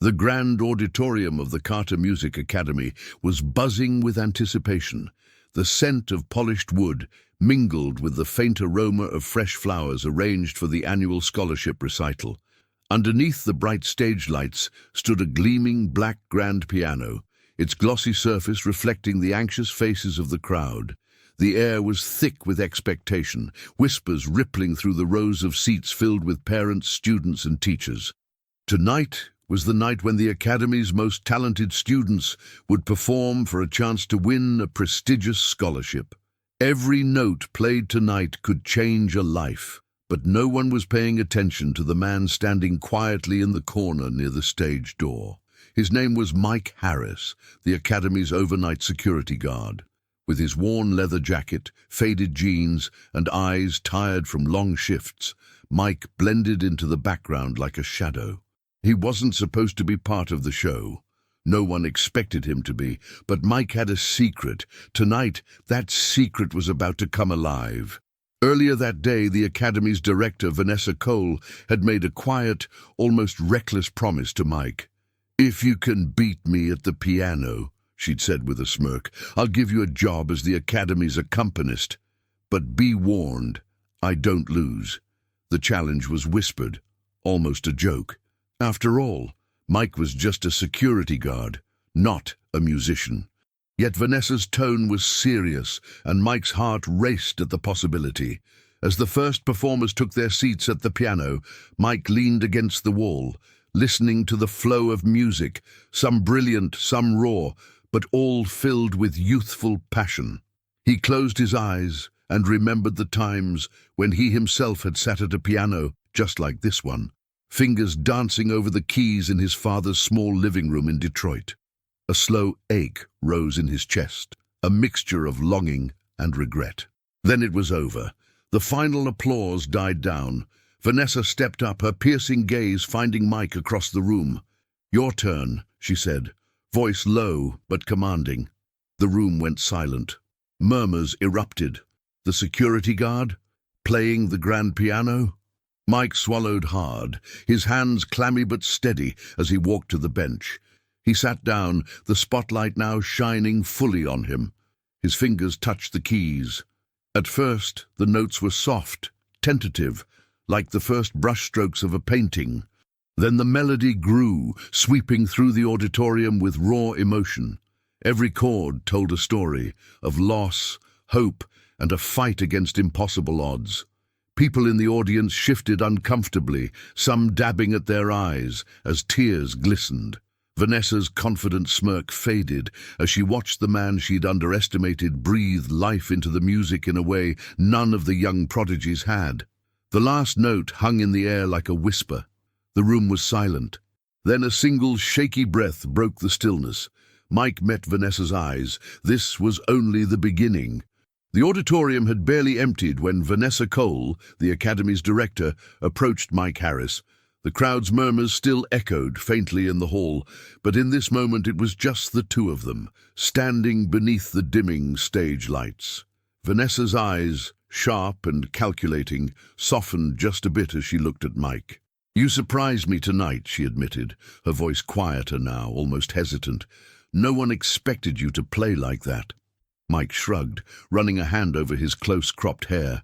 The grand auditorium of the Carter Music Academy was buzzing with anticipation. The scent of polished wood mingled with the faint aroma of fresh flowers arranged for the annual scholarship recital. Underneath the bright stage lights stood a gleaming black grand piano, its glossy surface reflecting the anxious faces of the crowd. The air was thick with expectation, whispers rippling through the rows of seats filled with parents, students, and teachers. Tonight was the night when the Academy's most talented students would perform for a chance to win a prestigious scholarship. Every note played tonight could change a life, but no one was paying attention to the man standing quietly in the corner near the stage door. His name was Mike Harris, the Academy's overnight security guard. With his worn leather jacket, faded jeans, and eyes tired from long shifts, Mike blended into the background like a shadow. He wasn't supposed to be part of the show. No one expected him to be, but Mike had a secret. Tonight, that secret was about to come alive. Earlier that day, the Academy's director, Vanessa Cole, had made a quiet, almost reckless promise to Mike. "If you can beat me at the piano," she'd said with a smirk, "I'll give you a job as the Academy's accompanist. But be warned, I don't lose." The challenge was whispered, almost a joke. After all, Mike was just a security guard, not a musician. Yet Vanessa's tone was serious, and Mike's heart raced at the possibility. As the first performers took their seats at the piano, Mike leaned against the wall, listening to the flow of music, some brilliant, some raw, but all filled with youthful passion. He closed his eyes and remembered the times when he himself had sat at a piano just like this one, fingers dancing over the keys in his father's small living room in Detroit. A slow ache rose in his chest, a mixture of longing and regret. Then it was over. The final applause died down. Vanessa stepped up, her piercing gaze finding Mike across the room. "Your turn," she said, voice low but commanding. The room went silent. Murmurs erupted. The security guard? Playing the grand piano? Mike swallowed hard, his hands clammy but steady as he walked to the bench. He sat down, the spotlight now shining fully on him. His fingers touched the keys. At first, the notes were soft, tentative, like the first brushstrokes of a painting. Then the melody grew, sweeping through the auditorium with raw emotion. Every chord told a story of loss, hope, and a fight against impossible odds. People in the audience shifted uncomfortably, some dabbing at their eyes as tears glistened. Vanessa's confident smirk faded as she watched the man she'd underestimated breathe life into the music in a way none of the young prodigies had. The last note hung in the air like a whisper. The room was silent. Then a single shaky breath broke the stillness. Mike met Vanessa's eyes. This was only the beginning. The auditorium had barely emptied when Vanessa Cole, the Academy's director, approached Mike Harris. The crowd's murmurs still echoed faintly in the hall, but in this moment it was just the two of them, standing beneath the dimming stage lights. Vanessa's eyes, sharp and calculating, softened just a bit as she looked at Mike. "You surprised me tonight," she admitted, her voice quieter now, almost hesitant. "No one expected you to play like that." Mike shrugged, running a hand over his close-cropped hair.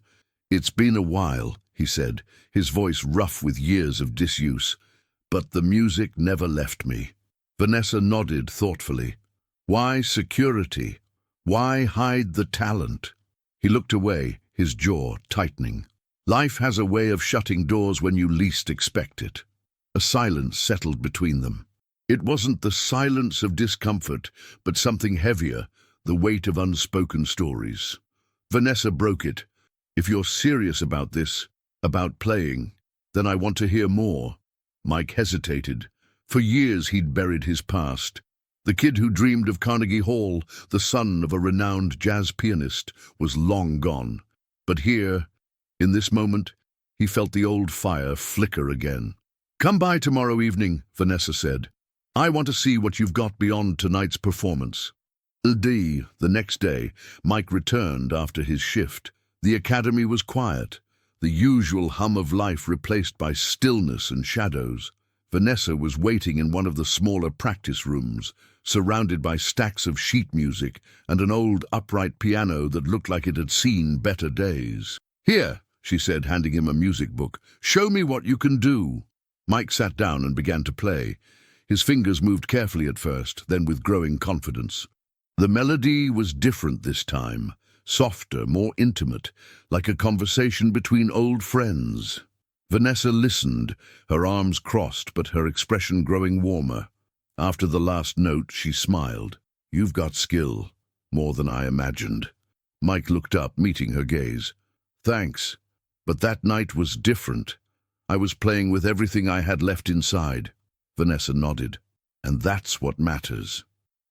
"It's been a while," he said, his voice rough with years of disuse. "But the music never left me." Vanessa nodded thoughtfully. "Why security? Why hide the talent?" He looked away, his jaw tightening. "Life has a way of shutting doors when you least expect it." A silence settled between them. It wasn't the silence of discomfort, but something heavier, the weight of unspoken stories. Vanessa broke it. "If you're serious about this, about playing, then I want to hear more." Mike hesitated. For years he'd buried his past. The kid who dreamed of Carnegie Hall, the son of a renowned jazz pianist, was long gone. But here, in this moment, he felt the old fire flicker again. "Come by tomorrow evening," Vanessa said. "I want to see what you've got beyond tonight's performance." The next day, Mike returned after his shift. The Academy was quiet, the usual hum of life replaced by stillness and shadows. Vanessa was waiting in one of the smaller practice rooms, surrounded by stacks of sheet music and an old upright piano that looked like it had seen better days. "Here," she said, handing him a music book. "Show me what you can do." Mike sat down and began to play. His fingers moved carefully at first, then with growing confidence. The melody was different this time, softer, more intimate, like a conversation between old friends. Vanessa listened, her arms crossed but her expression growing warmer. After the last note, she smiled. "You've got skill, more than I imagined." Mike looked up, meeting her gaze. "Thanks, but that night was different. I was playing with everything I had left inside." Vanessa nodded. "And that's what matters."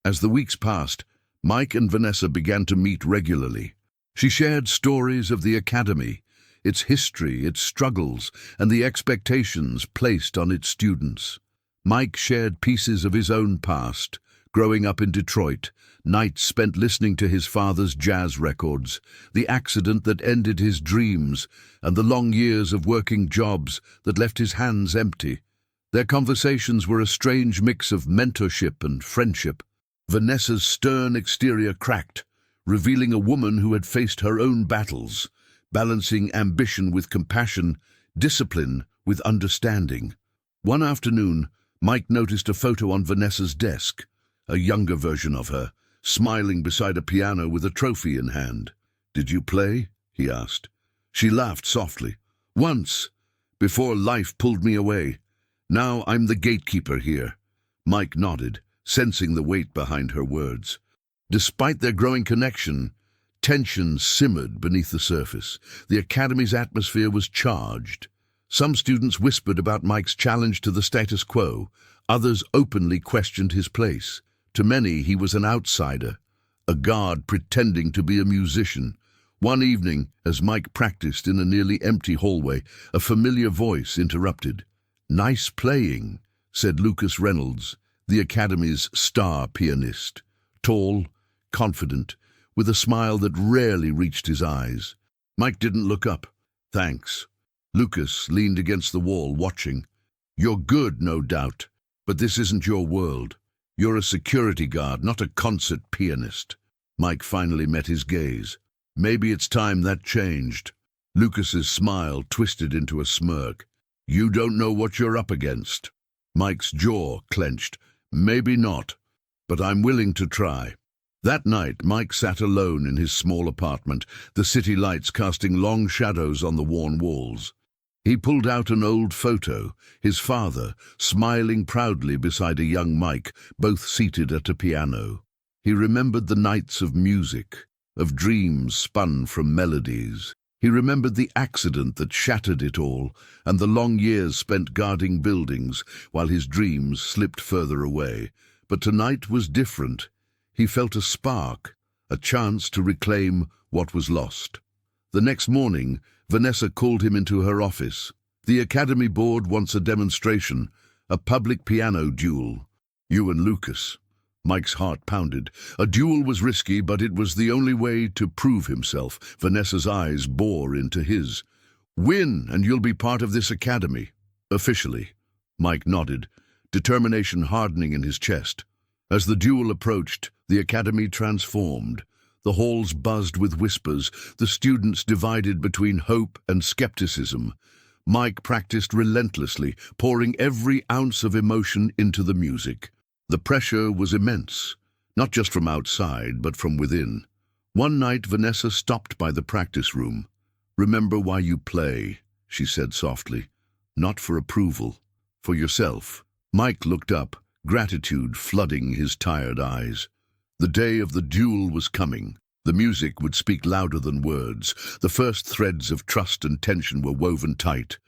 As the weeks passed, Mike and Vanessa began to meet regularly. She shared stories of the academy, its history, its struggles, and the expectations placed on its students. Mike shared pieces of his own past, growing up in Detroit, nights spent listening to his father's jazz records, the accident that ended his dreams, and the long years of working jobs that left his hands empty. Their conversations were a strange mix of mentorship and friendship. Vanessa's stern exterior cracked, revealing a woman who had faced her own battles, balancing ambition with compassion, discipline with understanding. One afternoon, Mike noticed a photo on Vanessa's desk, a younger version of her, smiling beside a piano with a trophy in hand. "Did you play?" he asked. She laughed softly. "Once, before life pulled me away. Now I'm the gatekeeper here." Mike nodded, sensing the weight behind her words. Despite their growing connection, tension simmered beneath the surface. The academy's atmosphere was charged. Some students whispered about Mike's challenge to the status quo. Others openly questioned his place. To many, he was an outsider, a guard pretending to be a musician. One evening, as Mike practiced in a nearly empty hallway, a familiar voice interrupted. "Nice playing," said Lucas Reynolds, the academy's star pianist. Tall, confident, with a smile that rarely reached his eyes. Mike didn't look up. "Thanks." Lucas leaned against the wall, watching. "You're good, no doubt, but this isn't your world. You're a security guard, not a concert pianist." Mike finally met his gaze. "Maybe it's time that changed." Lucas's smile twisted into a smirk. "You don't know what you're up against." Mike's jaw clenched. "Maybe not, but I'm willing to try." That night, Mike sat alone in his small apartment, the city lights casting long shadows on the worn walls. He pulled out an old photo, his father, smiling proudly beside a young Mike, both seated at a piano. He remembered the nights of music, of dreams spun from melodies. He remembered the accident that shattered it all, and the long years spent guarding buildings, while his dreams slipped further away. But tonight was different. He felt a spark, a chance to reclaim what was lost. The next morning, Vanessa called him into her office. "The Academy Board wants a demonstration, a public piano duel. You and Lucas." Mike's heart pounded. A duel was risky, but it was the only way to prove himself. Vanessa's eyes bore into his. "Win, and you'll be part of this academy." "Officially." Mike nodded, determination hardening in his chest. As the duel approached, the academy transformed. The halls buzzed with whispers, the students divided between hope and skepticism. Mike practiced relentlessly, pouring every ounce of emotion into the music. The pressure was immense, not just from outside, but from within. One night, Vanessa stopped by the practice room. "Remember why you play," she said softly. "Not for approval, for yourself." Mike looked up, gratitude flooding his tired eyes. The day of the duel was coming. The music would speak louder than words. The first threads of trust and tension were woven tight,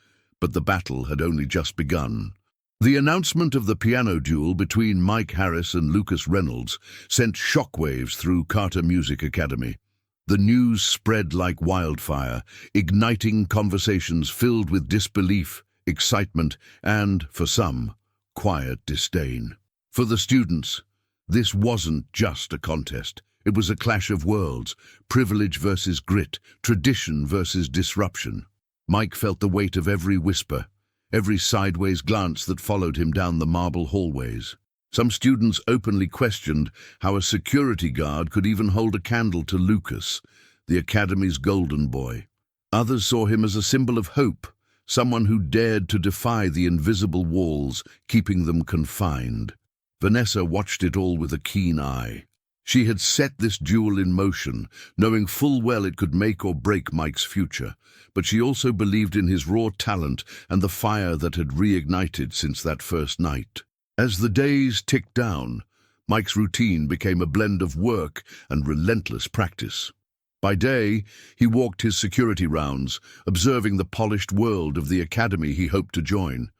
but the battle had only just begun. The announcement of the piano duel between Mike Harris and Lucas Reynolds sent shockwaves through Carter Music Academy. The news spread like wildfire, igniting conversations filled with disbelief, excitement, and, for some, quiet disdain. For the students, this wasn't just a contest. It was a clash of worlds, privilege versus grit, tradition versus disruption. Mike felt the weight of every whisper, every sideways glance that followed him down the marble hallways. Some students openly questioned how a security guard could even hold a candle to Lucas, the academy's golden boy. Others saw him as a symbol of hope, someone who dared to defy the invisible walls, keeping them confined. Vanessa watched it all with a keen eye. She had set this duel in motion, knowing full well it could make or break Mike's future, but she also believed in his raw talent and the fire that had reignited since that first night. As the days ticked down, Mike's routine became a blend of work and relentless practice. By day, he walked his security rounds, observing the polished world of the academy he hoped to join.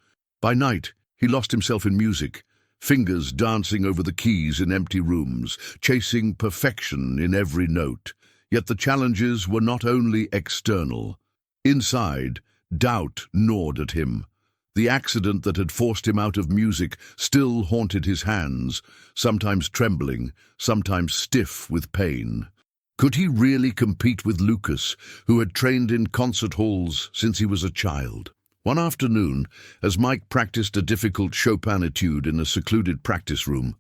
By night, he lost himself in music, fingers dancing over the keys in empty rooms, chasing perfection in every note. Yet the challenges were not only external. Inside, doubt gnawed at him. The accident that had forced him out of music still haunted his hands, sometimes trembling, sometimes stiff with pain. Could he really compete with Lucas, who had trained in concert halls since he was a child? One afternoon, as Mike practiced a difficult Chopin etude in a secluded practice room,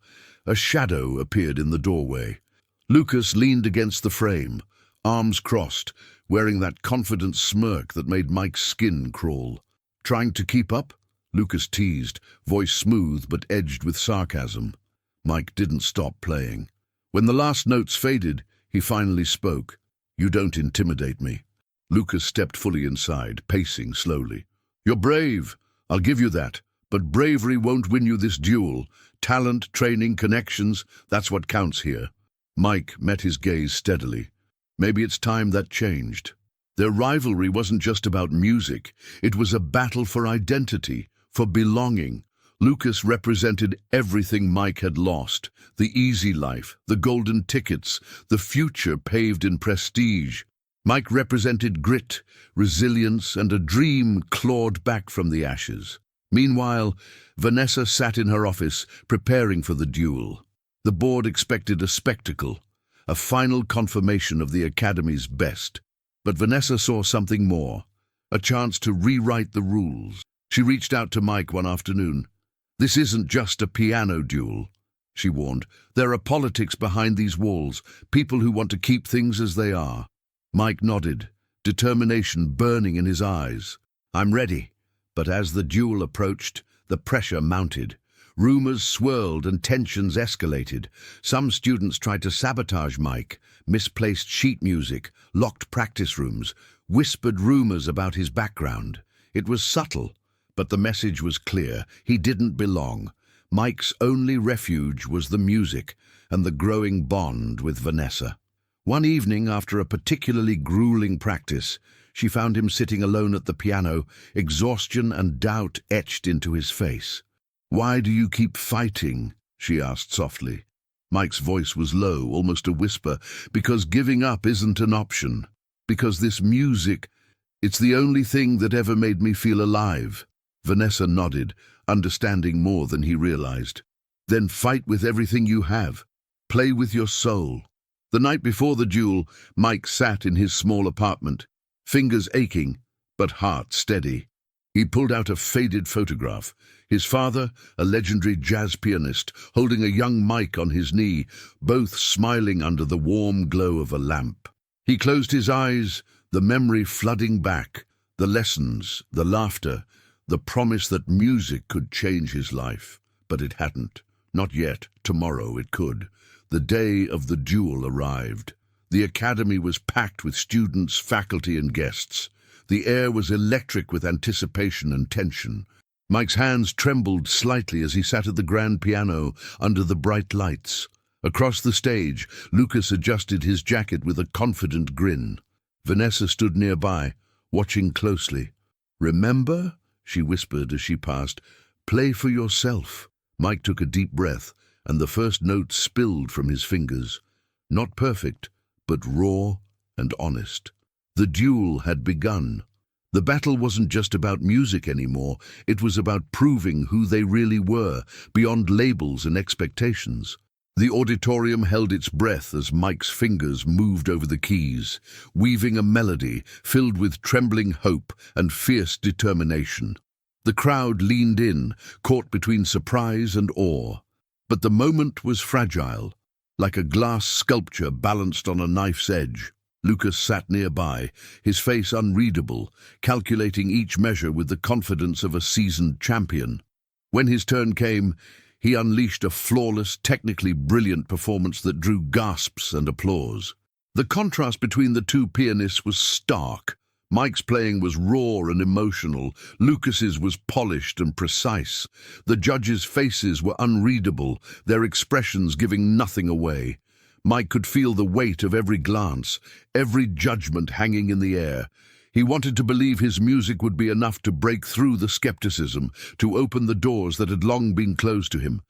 a shadow appeared in the doorway. Lucas leaned against the frame, arms crossed, wearing that confident smirk that made Mike's skin crawl. "Trying to keep up?" Lucas teased, voice smooth but edged with sarcasm. Mike didn't stop playing. When the last notes faded, he finally spoke. "You don't intimidate me." Lucas stepped fully inside, pacing slowly. "You're brave, I'll give you that, but bravery won't win you this duel. Talent, training, connections, that's what counts here." Mike met his gaze steadily. Maybe it's time that changed. Their rivalry wasn't just about music, it was a battle for identity, for belonging. Lucas represented everything Mike had lost: the easy life, the golden tickets, the future paved in prestige. Mike represented grit, resilience, and a dream clawed back from the ashes. Meanwhile, Vanessa sat in her office, preparing for the duel. The board expected a spectacle, a final confirmation of the academy's best. But Vanessa saw something more, a chance to rewrite the rules. She reached out to Mike one afternoon. "This isn't just a piano duel," she warned. "There are politics behind these walls, people who want to keep things as they are." Mike nodded, determination burning in his eyes. "I'm ready." But as the duel approached, the pressure mounted. Rumors swirled and tensions escalated. Some students tried to sabotage Mike, misplaced sheet music, locked practice rooms, whispered rumors about his background. It was subtle, but the message was clear. He didn't belong. Mike's only refuge was the music and the growing bond with Vanessa. One evening, after a particularly grueling practice, she found him sitting alone at the piano, exhaustion and doubt etched into his face. "Why do you keep fighting?" she asked softly. Mike's voice was low, almost a whisper. "Because giving up isn't an option. Because this music, it's the only thing that ever made me feel alive." Vanessa nodded, understanding more than he realized. "Then fight with everything you have. Play with your soul." The night before the duel, Mike sat in his small apartment, fingers aching, but heart steady. He pulled out a faded photograph. His father, a legendary jazz pianist, holding a young Mike on his knee, both smiling under the warm glow of a lamp. He closed his eyes, the memory flooding back, the lessons, the laughter, the promise that music could change his life. But it hadn't. Not yet. Tomorrow it could. The day of the duel arrived. The academy was packed with students, faculty, and guests. The air was electric with anticipation and tension. Mike's hands trembled slightly as he sat at the grand piano under the bright lights. Across the stage, Lucas adjusted his jacket with a confident grin. Vanessa stood nearby, watching closely. "Remember?" she whispered as she passed. "Play for yourself." Mike took a deep breath, and the first note spilled from his fingers. Not perfect, but raw and honest. The duel had begun. The battle wasn't just about music anymore. It was about proving who they really were, beyond labels and expectations. The auditorium held its breath as Mike's fingers moved over the keys, weaving a melody filled with trembling hope and fierce determination. The crowd leaned in, caught between surprise and awe. But the moment was fragile, like a glass sculpture balanced on a knife's edge. Lucas sat nearby, his face unreadable, calculating each measure with the confidence of a seasoned champion. When his turn came, he unleashed a flawless, technically brilliant performance that drew gasps and applause. The contrast between the two pianists was stark. Mike's playing was raw and emotional. Lucas's was polished and precise. The judges' faces were unreadable, their expressions giving nothing away. Mike could feel the weight of every glance, every judgment hanging in the air. He wanted to believe his music would be enough to break through the skepticism, to open the doors that had long been closed to him.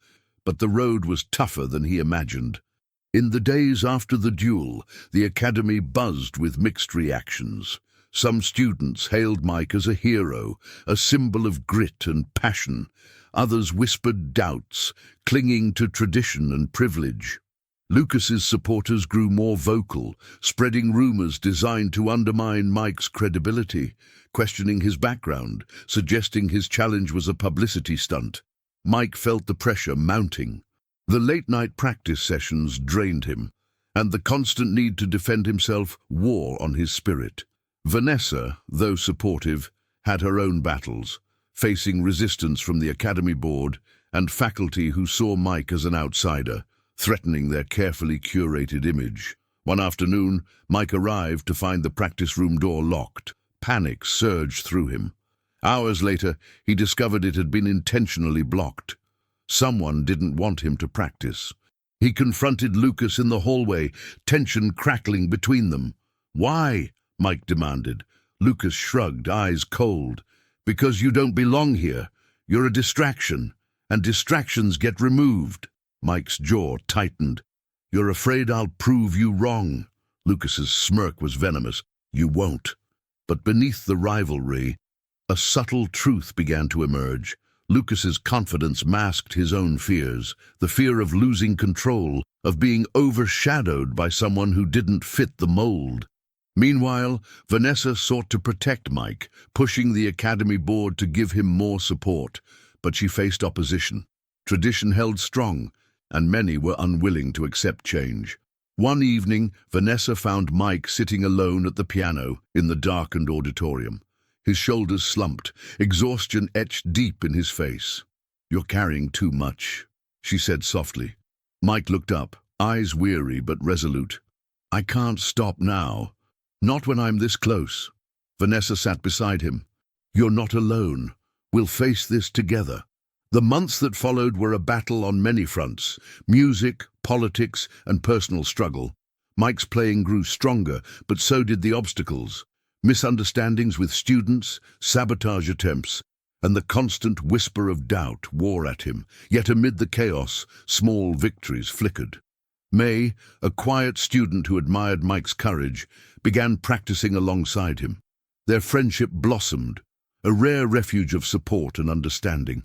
But the road was tougher than he imagined. In the days after the duel, the academy buzzed with mixed reactions. Some students hailed Mike as a hero, a symbol of grit and passion. Others whispered doubts, clinging to tradition and privilege. Lucas's supporters grew more vocal, spreading rumors designed to undermine Mike's credibility, questioning his background, suggesting his challenge was a publicity stunt. Mike felt the pressure mounting. The late-night practice sessions drained him, and the constant need to defend himself wore on his spirit. Vanessa, though supportive, had her own battles, facing resistance from the academy board and faculty who saw Mike as an outsider, threatening their carefully curated image. One afternoon, Mike arrived to find the practice room door locked. Panic surged through him. Hours later, he discovered it had been intentionally blocked. Someone didn't want him to practice. He confronted Lucas in the hallway, tension crackling between them. "Why?" Mike demanded. Lucas shrugged, eyes cold. "Because you don't belong here. You're a distraction, and distractions get removed." Mike's jaw tightened. "You're afraid I'll prove you wrong." Lucas's smirk was venomous. "You won't." But beneath the rivalry, a subtle truth began to emerge. Lucas's confidence masked his own fears, the fear of losing control, of being overshadowed by someone who didn't fit the mold. Meanwhile, Vanessa sought to protect Mike, pushing the academy board to give him more support, but she faced opposition. Tradition held strong, and many were unwilling to accept change. One evening, Vanessa found Mike sitting alone at the piano in the darkened auditorium. His shoulders slumped, exhaustion etched deep in his face. "You're carrying too much," she said softly. Mike looked up, eyes weary but resolute. "I can't stop now. Not when I'm this close." Vanessa sat beside him. "You're not alone. We'll face this together." The months that followed were a battle on many fronts: music, politics, and personal struggle. Mike's playing grew stronger, but so did the obstacles. Misunderstandings with students, sabotage attempts, and the constant whisper of doubt wore at him. Yet amid the chaos, small victories flickered. May, a quiet student who admired Mike's courage, began practicing alongside him. Their friendship blossomed, a rare refuge of support and understanding.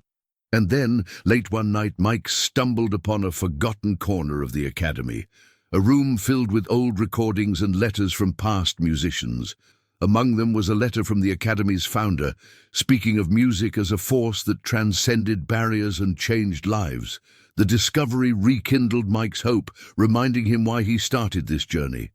And then, late one night, Mike stumbled upon a forgotten corner of the academy, a room filled with old recordings and letters from past musicians. Among them was a letter from the academy's founder, speaking of music as a force that transcended barriers and changed lives. The discovery rekindled Mike's hope, reminding him why he started this journey.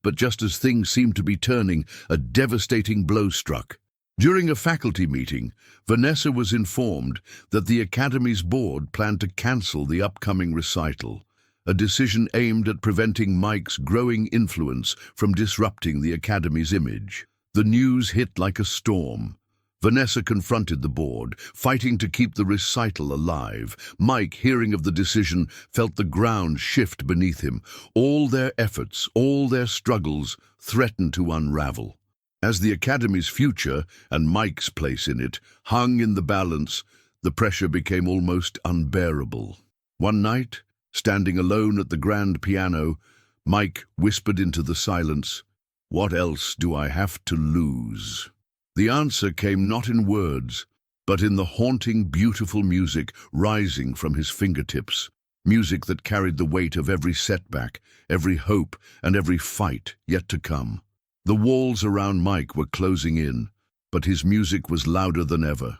But just as things seemed to be turning, a devastating blow struck. During a faculty meeting, Vanessa was informed that the academy's board planned to cancel the upcoming recital, a decision aimed at preventing Mike's growing influence from disrupting the academy's image. The news hit like a storm. Vanessa confronted the board, fighting to keep the recital alive. Mike, hearing of the decision, felt the ground shift beneath him. All their efforts, all their struggles, threatened to unravel. As the academy's future, and Mike's place in it, hung in the balance, the pressure became almost unbearable. One night, standing alone at the grand piano, Mike whispered into the silence, "What else do I have to lose?" The answer came not in words, but in the haunting, beautiful music rising from his fingertips, music that carried the weight of every setback, every hope, and every fight yet to come. The walls around Mike were closing in, but his music was louder than ever.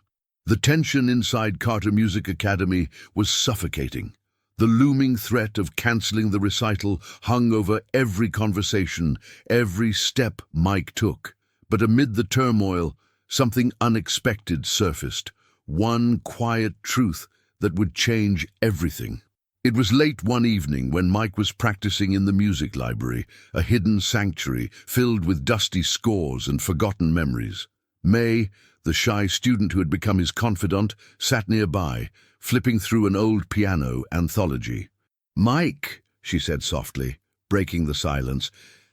The tension inside Carter Music Academy was suffocating. The looming threat of cancelling the recital hung over every conversation, every step Mike took. But amid the turmoil, something unexpected surfaced, one quiet truth that would change everything. It was late one evening when Mike was practicing in the music library, a hidden sanctuary filled with dusty scores and forgotten memories. May, the shy student who had become his confidant, sat nearby, flipping through an old piano anthology. "Mike," she said softly, breaking the silence,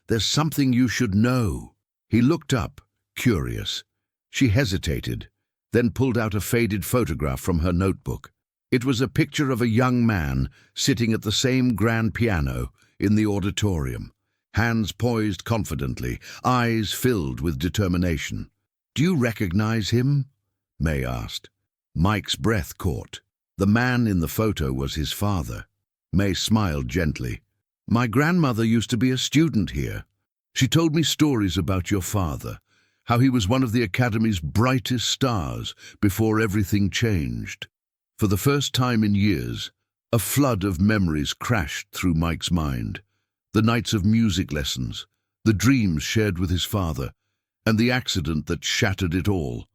"there's something you should know." He looked up, curious. She hesitated, then pulled out a faded photograph from her notebook. It was a picture of a young man sitting at the same grand piano in the auditorium, hands poised confidently, eyes filled with determination. "Do you recognize him?" May asked. Mike's breath caught. The man in the photo was his father. May smiled gently. "My grandmother used to be a student here. She told me stories about your father, how he was one of the Academy's brightest stars before everything changed." For the first time in years, a flood of memories crashed through Mike's mind. The nights of music lessons, the dreams shared with his father, and the accident that shattered it all.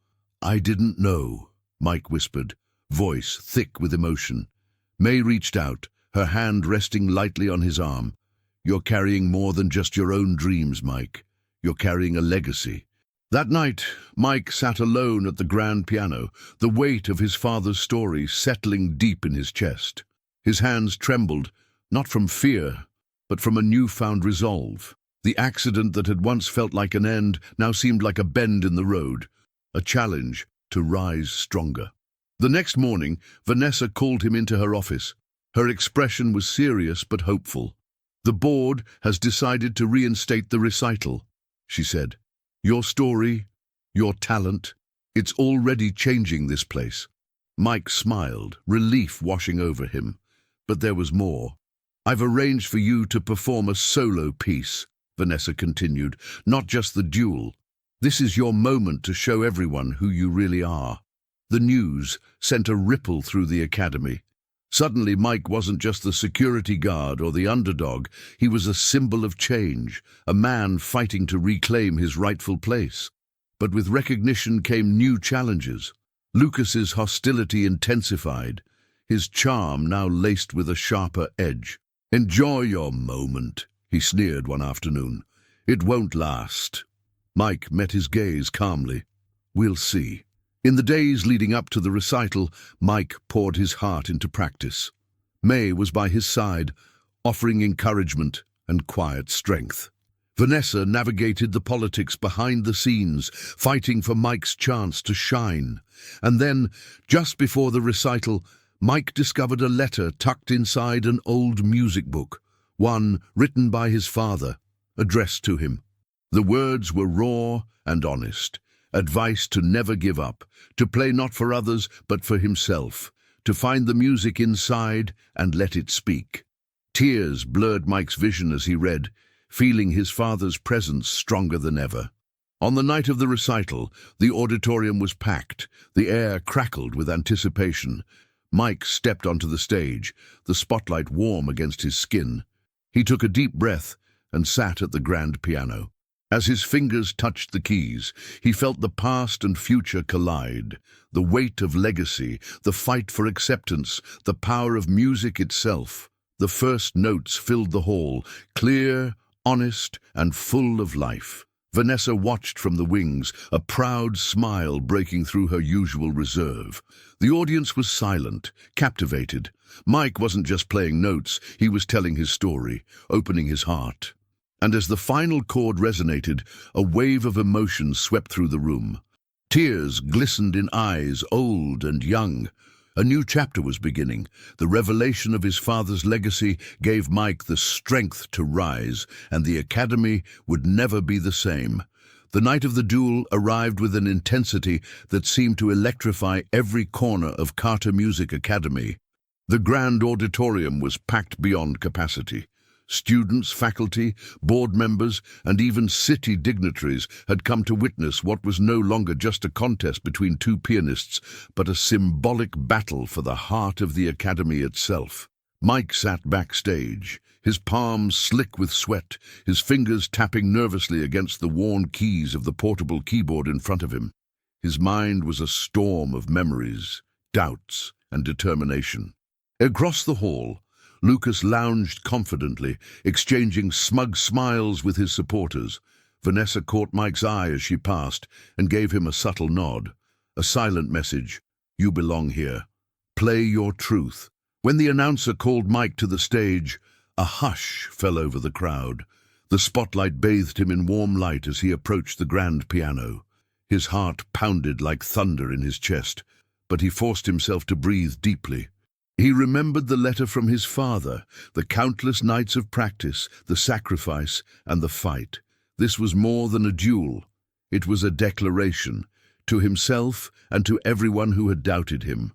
"I didn't know," Mike whispered, voice thick with emotion. May reached out, her hand resting lightly on his arm. "You're carrying more than just your own dreams, Mike. You're carrying a legacy." That night, Mike sat alone at the grand piano, the weight of his father's story settling deep in his chest. His hands trembled, not from fear, but from a newfound resolve. The accident that had once felt like an end now seemed like a bend in the road, a challenge to rise stronger. The next morning, Vanessa called him into her office. Her expression was serious but hopeful. "The board has decided to reinstate the recital," she said. "Your story, your talent, it's already changing this place." Mike smiled, relief washing over him. But there was more. "I've arranged for you to perform a solo piece," Vanessa continued, "not just the duel. This is your moment to show everyone who you really are." The news sent a ripple through the academy. Suddenly, Mike wasn't just the security guard or the underdog. He was a symbol of change, a man fighting to reclaim his rightful place. But with recognition came new challenges. Lucas's hostility intensified, his charm now laced with a sharper edge. "Enjoy your moment," he sneered one afternoon. "It won't last." Mike met his gaze calmly. "We'll see." In the days leading up to the recital, Mike poured his heart into practice. May was by his side, offering encouragement and quiet strength. Vanessa navigated the politics behind the scenes, fighting for Mike's chance to shine. And then, just before the recital, Mike discovered a letter tucked inside an old music book, one written by his father, addressed to him. The words were raw and honest. Advice to never give up, to play not for others but for himself, to find the music inside and let it speak. Tears blurred Mike's vision as he read, feeling his father's presence stronger than ever. On the night of the recital, the auditorium was packed, the air crackled with anticipation. Mike stepped onto the stage, the spotlight warm against his skin. He took a deep breath and sat at the grand piano. As his fingers touched the keys, he felt the past and future collide, the weight of legacy, the fight for acceptance, the power of music itself. The first notes filled the hall, clear, honest, and full of life. Vanessa watched from the wings, a proud smile breaking through her usual reserve. The audience was silent, captivated. Mike wasn't just playing notes, he was telling his story, opening his heart. And as the final chord resonated, a wave of emotion swept through the room. Tears glistened in eyes old and young. A new chapter was beginning. The revelation of his father's legacy gave Mike the strength to rise, and the academy would never be the same. The night of the duel arrived with an intensity that seemed to electrify every corner of Carter Music Academy. The grand auditorium was packed beyond capacity. Students, faculty, board members, and even city dignitaries had come to witness what was no longer just a contest between two pianists, but a symbolic battle for the heart of the academy itself. Mike sat backstage, his palms slick with sweat, his fingers tapping nervously against the worn keys of the portable keyboard in front of him. His mind was a storm of memories, doubts, and determination. Across the hall, Lucas lounged confidently, exchanging smug smiles with his supporters. Vanessa caught Mike's eye as she passed and gave him a subtle nod, a silent message: "You belong here. Play your truth." When the announcer called Mike to the stage, a hush fell over the crowd. The spotlight bathed him in warm light as he approached the grand piano. His heart pounded like thunder in his chest, but he forced himself to breathe deeply. He remembered the letter from his father, the countless nights of practice, the sacrifice, and the fight. This was more than a duel. It was a declaration, to himself and to everyone who had doubted him.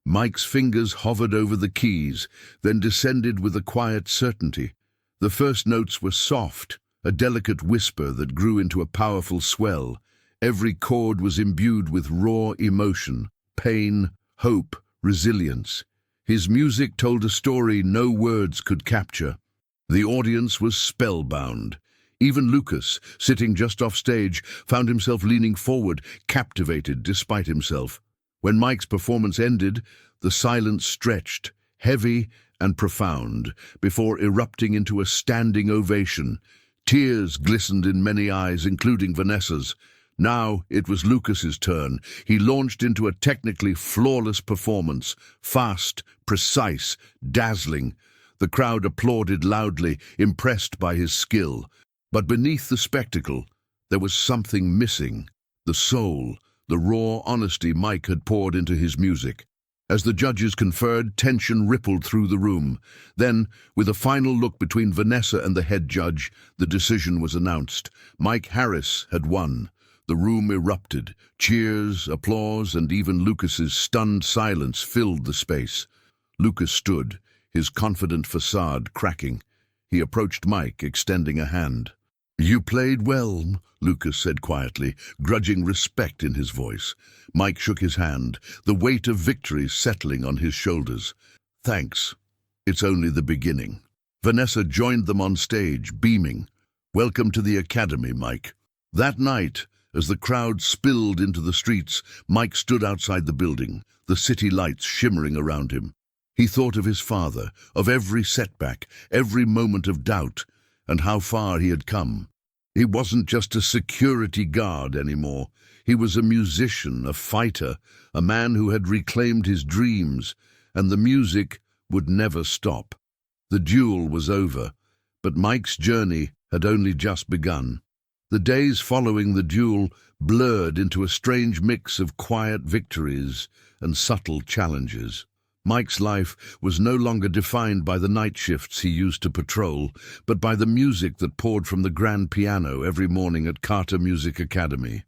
Mike's fingers hovered over the keys, then descended with a quiet certainty. The first notes were soft, a delicate whisper that grew into a powerful swell. Every chord was imbued with raw emotion, pain, hope, resilience. His music told a story no words could capture. The audience was spellbound. Even Lucas, sitting just off stage, found himself leaning forward, captivated despite himself. When Mike's performance ended, the silence stretched, heavy and profound, before erupting into a standing ovation. Tears glistened in many eyes, including Vanessa's. Now it was Lucas's turn. He launched into a technically flawless performance, fast, precise, dazzling. The crowd applauded loudly, impressed by his skill. But beneath the spectacle, there was something missing: the soul, the raw honesty Mike had poured into his music. As the judges conferred, tension rippled through the room. Then, with a final look between Vanessa and the head judge, the decision was announced. Mike Harris had won. The room erupted. Cheers, applause, and even Lucas's stunned silence filled the space. Lucas stood, his confident facade cracking. He approached Mike, extending a hand. "You played well," Lucas said quietly, grudging respect in his voice. Mike shook his hand, the weight of victory settling on his shoulders. "Thanks. It's only the beginning." Vanessa joined them on stage, beaming. "Welcome to the academy, Mike." That night, as the crowd spilled into the streets, Mike stood outside the building, the city lights shimmering around him. He thought of his father, of every setback, every moment of doubt, and how far he had come. He wasn't just a security guard anymore. He was a musician, a fighter, a man who had reclaimed his dreams, and the music would never stop. The duel was over, but Mike's journey had only just begun. The days following the duel blurred into a strange mix of quiet victories and subtle challenges. Mike's life was no longer defined by the night shifts he used to patrol, but by the music that poured from the grand piano every morning at Carter Music Academy.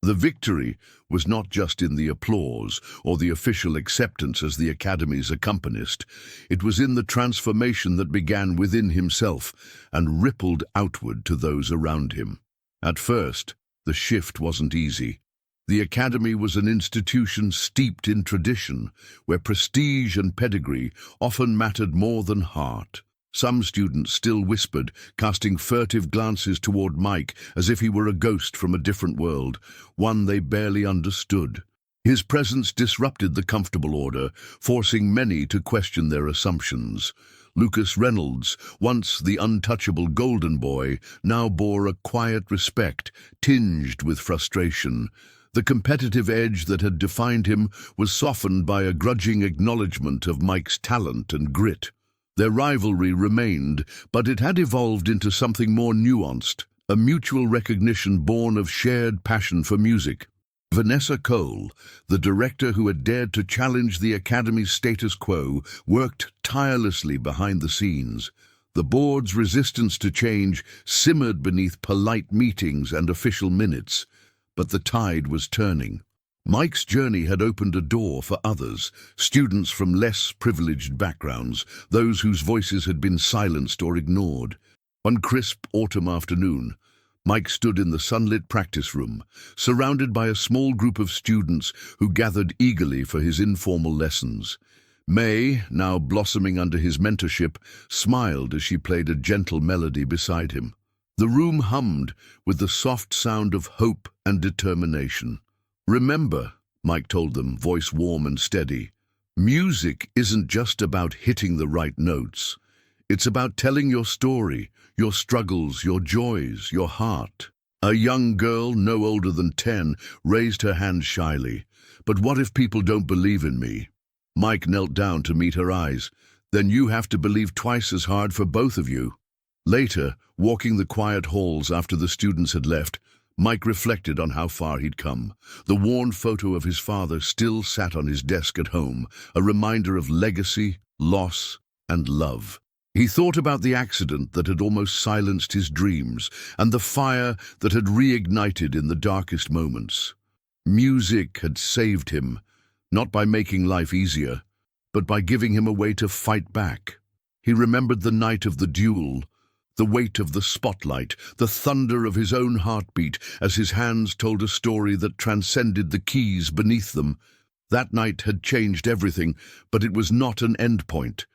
The victory was not just in the applause or the official acceptance as the Academy's accompanist. It was in the transformation that began within himself and rippled outward to those around him. At first, the shift wasn't easy. The Academy was an institution steeped in tradition, where prestige and pedigree often mattered more than heart. Some students still whispered, casting furtive glances toward Mike as if he were a ghost from a different world, one they barely understood. His presence disrupted the comfortable order, forcing many to question their assumptions. Lucas Reynolds, once the untouchable golden boy, now bore a quiet respect, tinged with frustration. The competitive edge that had defined him was softened by a grudging acknowledgement of Mike's talent and grit. Their rivalry remained, but it had evolved into something more nuanced, a mutual recognition born of shared passion for music. Vanessa Cole, the director who had dared to challenge the Academy's status quo, worked tirelessly behind the scenes. The board's resistance to change simmered beneath polite meetings and official minutes. But the tide was turning. Mike's journey had opened a door for others, students from less privileged backgrounds, those whose voices had been silenced or ignored. One crisp autumn afternoon, Mike stood in the sunlit practice room, surrounded by a small group of students who gathered eagerly for his informal lessons. May, now blossoming under his mentorship, smiled as she played a gentle melody beside him. The room hummed with the soft sound of hope and determination. "Remember," Mike told them, voice warm and steady, "music isn't just about hitting the right notes. It's about telling your story, your struggles, your joys, your heart." A young girl, no older than 10, raised her hand shyly. "But what if people don't believe in me?" Mike knelt down to meet her eyes. "Then you have to believe twice as hard for both of you." Later, walking the quiet halls after the students had left, Mike reflected on how far he'd come. The worn photo of his father still sat on his desk at home, a reminder of legacy, loss, and love. He thought about the accident that had almost silenced his dreams, and the fire that had reignited in the darkest moments. Music had saved him, not by making life easier, but by giving him a way to fight back. He remembered the night of the duel, the weight of the spotlight, the thunder of his own heartbeat as his hands told a story that transcended the keys beneath them. That night had changed everything, but it was not an end point.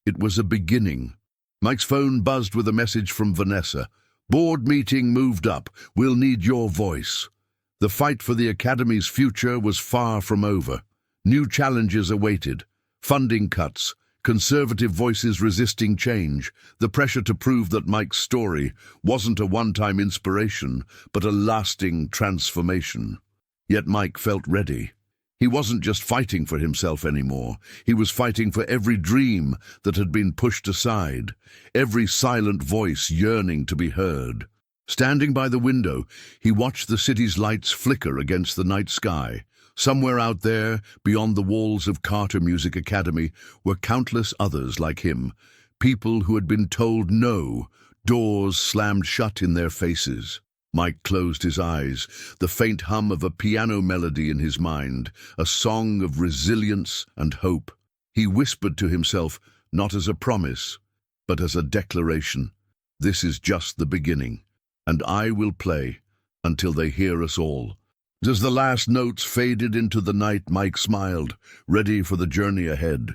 It was a beginning. Mike's phone buzzed with a message from Vanessa. "Board meeting moved up. We'll need your voice." The fight for the Academy's future was far from over. New challenges awaited. Funding cuts, conservative voices resisting change, the pressure to prove that Mike's story wasn't a one-time inspiration, but a lasting transformation. Yet Mike felt ready. He wasn't just fighting for himself anymore. He was fighting for every dream that had been pushed aside, every silent voice yearning to be heard. Standing by the window, he watched the city's lights flicker against the night sky. Somewhere out there, beyond the walls of Carter Music Academy, were countless others like him, people who had been told no, doors slammed shut in their faces. Mike closed his eyes, the faint hum of a piano melody in his mind, a song of resilience and hope. He whispered to himself, not as a promise, but as a declaration, "This is just the beginning, and I will play until they hear us all." As the last notes faded into the night, Mike smiled, ready for the journey ahead.